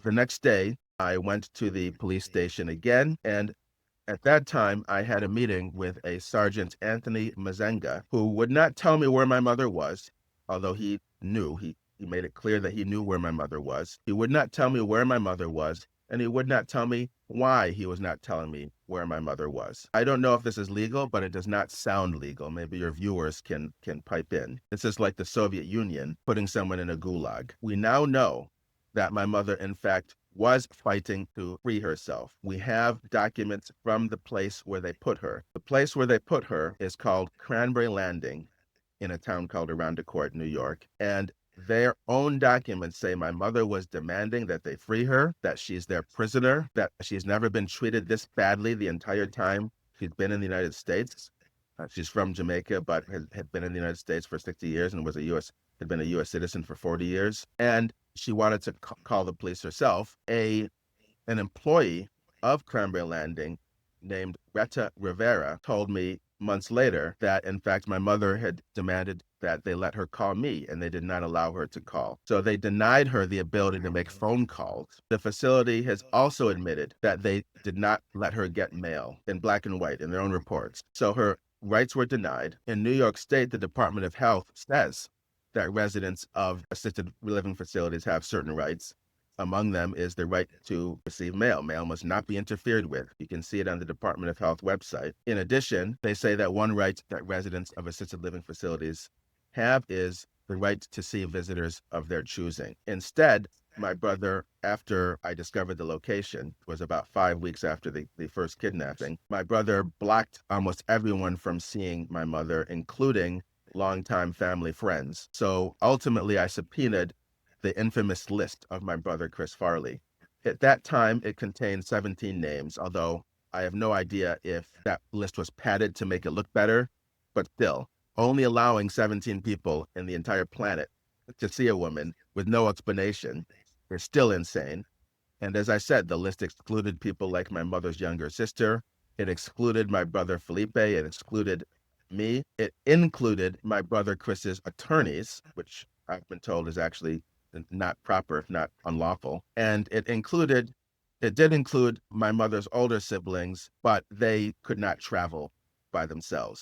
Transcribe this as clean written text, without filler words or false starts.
The next day, I went to the police station again, and at that time, I had a meeting with a Sergeant Anthony Mzanga, who would not tell me where my mother was, although he knew. He made it clear that he knew where my mother was. He would not tell me where my mother was, and he would not tell me why he was not telling me where my mother was. I don't know if this is legal, but it does not sound legal. Maybe your viewers can pipe in. This is like the Soviet Union putting someone in a gulag. We now know that my mother, in fact, was fighting to free herself. We have documents from the place where they put her. The place where they put her is called Cranberry Landing in a town called Court, New York. And their own documents say my mother was demanding that they free her, that she's their prisoner, that she's never been treated this badly the entire time she's been in the United States. She's from Jamaica, but had been in the United States for 60 years and had been a U.S. citizen for 40 years. And she wanted to call the police herself. An employee of Cranberry Landing named Retta Rivera told me months later that, in fact, my mother had demanded that they let her call me, and they did not allow her to call. So they denied her the ability to make phone calls. The facility has also admitted that they did not let her get mail in black and white in their own reports. So her rights were denied. In New York State, the Department of Health says that residents of assisted living facilities have certain rights. Among them is the right to receive mail. Mail must not be interfered with. You can see it on the Department of Health website. In addition, they say that one right that residents of assisted living facilities have is the right to see visitors of their choosing. Instead, my brother, after I discovered the location, was about 5 weeks after the first kidnapping, my brother blocked almost everyone from seeing my mother, including longtime family friends. So ultimately, I subpoenaed the infamous list of my brother, Chris Farley. At that time, it contained 17 names, although I have no idea if that list was padded to make it look better, but still, only allowing 17 people in the entire planet to see a woman with no explanation is still insane. And as I said, the list excluded people like my mother's younger sister. It excluded my brother Felipe. It excluded me. It included my brother Chris's attorneys, which I've been told is actually not proper, if not unlawful. And it did include my mother's older siblings, but they could not travel by themselves.